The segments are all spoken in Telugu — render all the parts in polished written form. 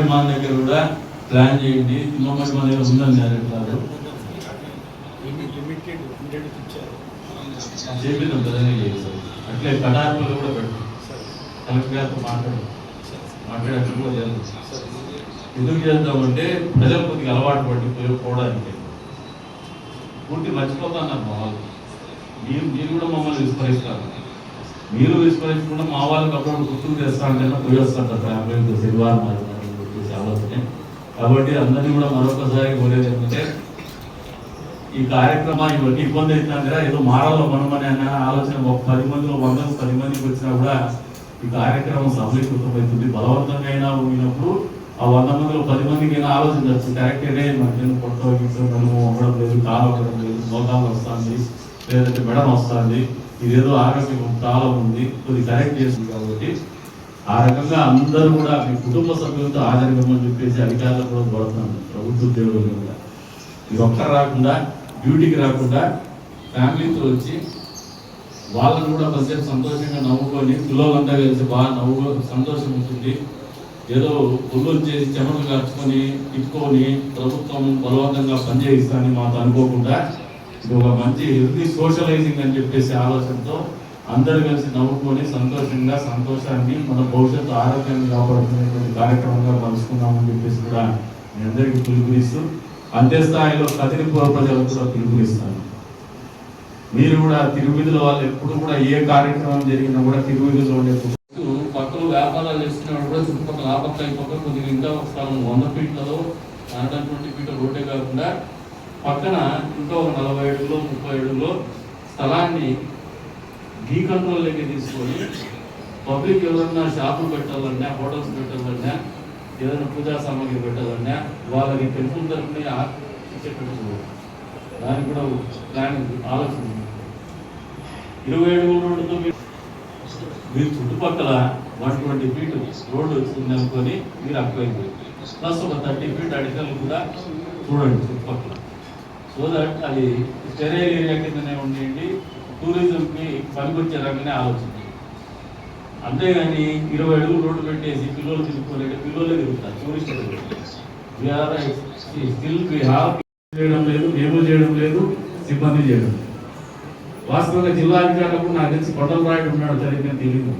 విమానం దగ్గర కూడా ప్లాన్ చేయండి. తిమ్మమ్మ విమానం దగ్గర ఉందని అంటారు చేపిద్దాం ప్రధాని చేస్తారు. అట్లే కటార్లో కూడా పెట్టండి. కలెక్టర్ గారితో మాట్లాడేట్టు కూడా చేద్దాం. ఎందుకు చేద్దామంటే ప్రజలు కొద్దిగా అలవాటు పడి పోవడానికి పూర్తి మర్చిపోతున్నారు మా వాళ్ళు. మీరు కూడా మమ్మల్ని విస్మరిస్తారు. మీరు విస్మరించకుండా మా వాళ్ళకి అప్పుడు గుర్తుకు తెస్తానంటే పోయి వస్తుంటారు ఫ్యామిలీ శనివారం చెప్పేసి ఆలోచన. కాబట్టి అందరినీ కూడా మరొకసారి కోరేది ఏంటంటే ఈ కార్యక్రమం ఇవన్నీ ఇబ్బంది అవుతున్నాం కదా, ఏదో మారాలో మనమని అనే ఆలోచన ఒక 10 మందిలో 100 మందికి వచ్చినా కూడా ఈ కార్యక్రమం సఫలీకృతమవుతుంది. బలవంతంగా అయినా ఉన్నప్పుడు ఆ 100 మందిలో 10 మందికి అయినా ఆలోచించవచ్చు. కరెక్టేనే మధ్యన కొట్టడం అవ్వడం లేదు, కాలు అవ్వడం లేదు, మోకాలు వస్తుంది, లేదంటే మెడన వస్తుంది, ఇదేదో ఆరోగ్యం చాలా ఉంది, కొద్ది కరెక్ట్ చేస్తుంది. కాబట్టి ఆ రకంగా అందరూ కూడా మీ కుటుంబ సభ్యులతో హాజరుగమని చెప్పేసి అధికారులు కూడా కోరుతున్నాను. ప్రభుత్వ ఉద్యోగులు కూడా ఇది ఒక్కరు రాకుండా, డ్యూటీకి రాకుండా ఫ్యామిలీతో వచ్చి వాళ్ళని కూడా కొంచెం సంతోషంగా నవ్వుకొని పిల్లలంతా కలిసి బాగా సంతోషం ఉంటుంది. ఏదో ఒళ్ళు చేసి చెమటలు కార్చుకొని తిప్పుకొని ప్రభుత్వం బలవంతంగా పనిచేయిస్తానని మాకు అనుకోకుండా ఇది ఒక మంచి హెల్తీ సోషలైజింగ్ అని చెప్పేసి ఆలోచనతో అందరూ కలిసి నవ్వుకొని సంతోషాన్ని మన భవిష్యత్తు ఆరోగ్యాన్ని కాపాడుకునేటువంటి కార్యక్రమంగా పంచుకుందామని చెప్పేసి కూడా మీ అందరికీ పిలుపునిస్తూ అంతే స్థాయిలో కదిరిపూర ప్రజలకు కూడా పిలుపునిస్తాను. మీరు కూడా తిరువీధుల వాళ్ళు ఎప్పుడు కూడా ఏ కార్యక్రమం జరిగినా కూడా తిరువీధుల్లో ఉండే పక్కన వ్యాపారాలు చేస్తున్నప్పుడు కూడా చుట్టుపక్కల ఆపక్క అయిపోక కొద్దిగా ఇంకా ఒక స్థలం 100 ఫీట్లలో 120 ఫీట్ల రోడ్డే కాకుండా పక్కన ఇంకా 40 అడుగులో 30 అడుగులో స్థలాన్ని డీ కంట్రోల్లోకి తీసుకొని పబ్లిక్ ఎవరన్నా షాపులు పెట్టాలన్నా, హోటల్స్ పెట్టాలన్నా, ఏదైనా పూజా సామాగ్రి పెట్టాలన్నా వాళ్ళకి టెంపుల్ తరఫున ఇచ్చేటట్టు దానికి కూడా ప్లానింగ్ ఆలోచన 20 అడుగుల రోడ్డుతో మీరు చుట్టుపక్కల 120 ఫీట్ రోడ్డు వచ్చింది అనుకొని మీరు అక్వైర్ ప్లస్ ఒక 30 ఫీట్ అడిషనల్ కూడా చూడండి చుట్టుపక్కల. సో దట్ అది స్టెరైల్ ఏరియా కిందనే ఉండేయండి, టూరిజంకి పనికొచ్చే రకంగానే ఆలోచన. అంతేగాని 20 అడుగులు రోడ్డు పెట్టేసి పిల్లలు తిరుగుకోలేడు, పిల్లలే తిరుగుతారు టూరిస్ట్ స్టిల్ చేయడం లేదు, మేము చేయడం లేదు, సిబ్బంది చేయడం. వాస్తవంగా జిల్లా అధికారులకు నాకు తెలిసి కొండల రాయుడు ఉన్నాడు, సరిగ్గా తెలియదు.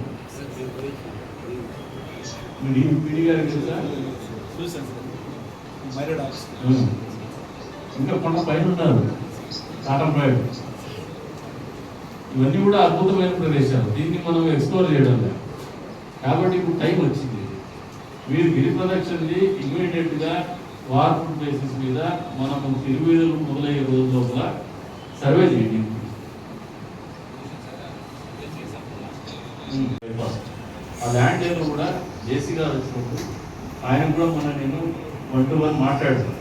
పీడి గారికి తెలుసా? ఇంకా కొండ పైన ఉన్నారు కాటం రాయుడు. ఇవన్నీ కూడా అద్భుతమైన ప్రదేశాలు, దీన్ని మనం ఎక్స్ప్లోర్ చేయడం లేదు. కాబట్టి ఇప్పుడు టైం వచ్చింది. మీరు గిరి ప్రదక్షిణని ఇమీడియట్గా వార్ఫుడ్ బేసిస్ మీద మనము తిరువీధులు మొదలయ్యే రోజు లోపల సర్వే చేయండి. ఆ ల్యాండ్ ఏదో కూడా జేసీ గారు వచ్చినప్పుడు ఆయన కూడా నేను 1-to-1 మాట్లాడాను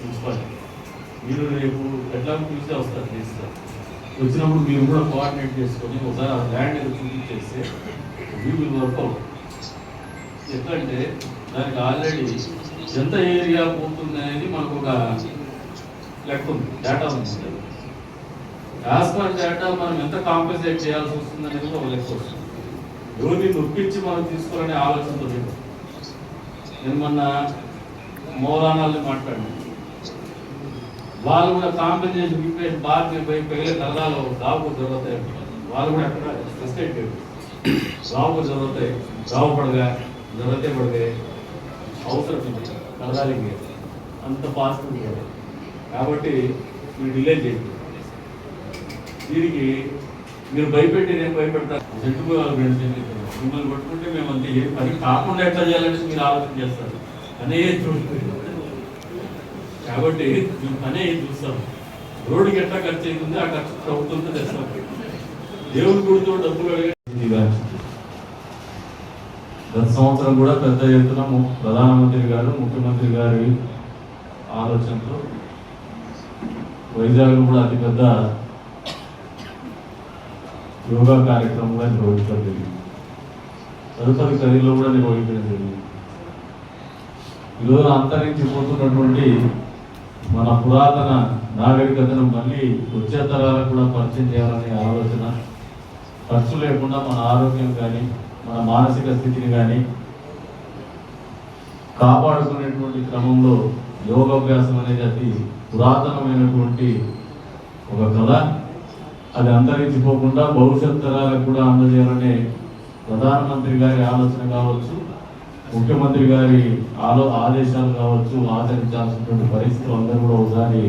మున్సిపాలిటీ. మీరు రేపు ఎట్లా చూస్తే వస్తారు చేస్తారు, వచ్చినప్పుడు మీరు కూడా కోఆర్డినేట్ చేసుకొని ఒకసారి ఆ ల్యాండ్ ఏదో చూపించేస్తే వీ విల్ వర్క్అవుట్. ఎట్లంటే దానికి ఆల్రెడీ ఎంత ఏరియా పోతుంది అనేది మనకు ఒక లెక్క ఉంది, డేటా ఉంది. యాజ్ పర్ డేటా మనం ఎంత కాంపెన్సేట్ చేయాల్సి వస్తుంది అనేది ఒక లెక్క వస్తుంది. ఎవరిని నొప్పించి మనం తీసుకోవాలనే ఆలోచనతో పెట్టాం. నేను మొన్న మౌలానాల్ని మాట్లాడినాను, వాళ్ళు కూడా కాంపెన్సేషన్ ఇప్పేసి బాగా పहले కలరాలో गाँव को जरूरत है, వాళ్ళు కూడా అక్కడ ఎస్టేట్ गाँव को जरूरत है, गाँव बढ़ गया, जरूरतें बढ़ गए, అవసరం కలరాలికి అంత ఫాస్ట్ ఉంటుంది. కాబట్టి మీరు డిలే చేయండి. దీనికి మీరు భయపెట్టి నేను భయపెడతాను, చెట్టుకు మిమ్మల్ని పట్టుకుంటే మేము అంతే. ఏ పని కాకుండా ఎట్లా చేయాలంటే మీరు ఆలోచన చేస్తారు అనే చూస్తుంది. కాబట్టి మేము పనే చూస్తాం, రోడ్డుకి ఎట్లా ఖర్చు అవుతుంది ఆ ఖర్చు ప్రభుత్వంతో తెస్తాం. దేవుడి గుడితో డబ్బులు అడిగే గత సంవత్సరం కూడా పెద్ద ఎత్తున ప్రధానమంత్రి గారు ముఖ్యమంత్రి గారి ఆలోచనతో వైజాగ్ కూడా అతిపెద్ద యోగా కార్యక్రమంగా నిర్వహించడం జరిగింది. తదుపరి కదిలో కూడా నిర్వహించడం జరిగింది. ఈరోజు అంతరించిపోతున్నటువంటి మన పురాతన నాగరికతను మళ్ళీ వచ్చే తరాలకు కూడా పరిచయం చేయాలనే ఆలోచన, ఖర్చు లేకుండా మన ఆరోగ్యం కానీ మన మానసిక స్థితిని కానీ కాపాడుకునేటువంటి క్రమంలో యోగాభ్యాసం అనేది అతి పురాతనమైనటువంటి ఒక కళ. అది అంతరించిపోకుండా భవిష్యత్ తరాలకు కూడా అందజేయాలనే ప్రధానమంత్రి గారి ఆలోచన కావచ్చు, ముఖ్యమంత్రి గారి ఆదేశాలు కావచ్చు, ఆచరించాల్సినటువంటి పరిస్థితులు అందరూ కూడా ఒకసారి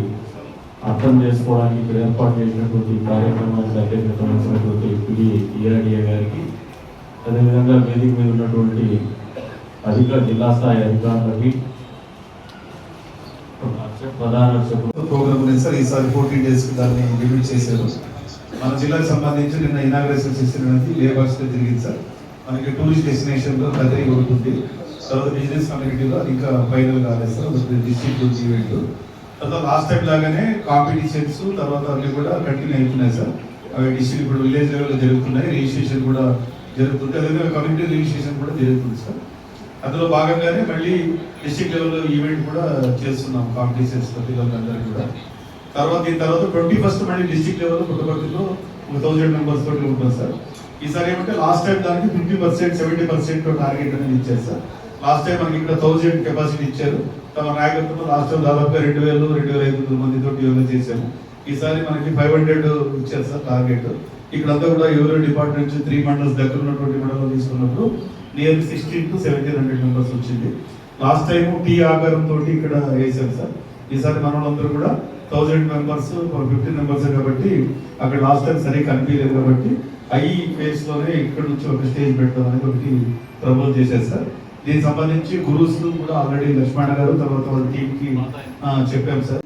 అర్థం చేసుకోవడానికి ఇక్కడ ఏర్పాటు చేసినటువంటి కార్యక్రమానికి అధ్యక్షత వహించినటువంటి పిడి ఈఆర్డీఏ గారికి, అదేవిధంగా వేదిక మీద ఉన్నటువంటి జిల్లా స్థాయి అధికారులకి, ప్రధాన ప్రోగ్రామ్ ఉంది సార్. ఈసారి 14 days దాన్ని లిమిట్ చేశారు. మన జిల్లాకు సంబంధించి నిన్న ఇనాగ్రేషన్ చేసినది లేబర్స్ జరిగింది సార్. మనకి టూరిస్ట్ డెస్టినేషన్ లో కదిరి ఉంటుంది, తర్వాత బిజినెస్ కమ్యూనిటీలో ఇంకా ఫైనల్ కాలేదు సార్. డిస్ట్రిక్ట్ ఈవెంట్ తర్వాత లాస్ట్ టైం లాగానే కాంపిటీషన్స్ తర్వాత అవి కూడా కంటిన్యూ అవుతున్నాయి సార్. అవి డిస్ట్రిక్ట్ ఇప్పుడు విలేజ్ లెవెల్లో జరుగుతున్నాయి, రిజిస్ట్రేషన్ కూడా జరుగుతుంది, అదేవిధంగా కమ్యూనిటీ రిజిస్ట్రేషన్ కూడా జరుగుతుంది సార్. అందులో భాగంగానే మళ్ళీ డిస్ట్రిక్ట్ లెవెల్లో ఈవెంట్ కూడా చేస్తున్నాం కాంపిటీషన్స్ పిల్లలందరికీ కూడా. దీని తర్వాత 21st మళ్ళీ డిస్ట్రిక్ట్ లెవెల్లో పుట్టపర్తిలో 1000 members తోటి ఉంటుంది సార్. ఈసారి ఏమంటే లాస్ట్ టైం దానికి 50%, 70% టార్గెట్ అనేది ఇచ్చారు సార్. లాస్ట్ టైం మనకి ఇక్కడ 1000 కెపాసిటీ ఇచ్చారు. తమ నాయకత్వంలో లాస్ట్ టైం దాదాపుగా 2000, 2500 మందితో యోగా చేశాము. ఈసారి మనకి 500 ఇచ్చారు సార్ టార్గెట్. ఇక్కడంతా కూడా ఎవరో డిపార్ట్మెంట్ 3 మండల్స్ దగ్గర ఉన్నటువంటి మండలం తీసుకున్నప్పుడు నియర్ 16 to 1700 members వచ్చింది. లాస్ట్ టైం టీ ఆకారం తోటి ఇక్కడ వేసాం సార్. ఈసారి మన వాళ్ళందరూ కూడా 1000 members 15 members కాబట్టి అక్కడ లాస్ట్ టైం సరిగ్గా కనిపించలేదు కాబట్టి ఐ ఫేస్ లోనే ఇక్కడ నుంచి ఒక స్టేజ్ పెట్టడం అనేది ఒకటి ప్రపోజ్ చేశారు సార్. దీనికి సంబంధించి గురువుస్ కూడా ఆల్రెడీ లక్ష్మణ గారు తర్వాత వాళ్ళ టీమ్ కి చెప్పాం సార్.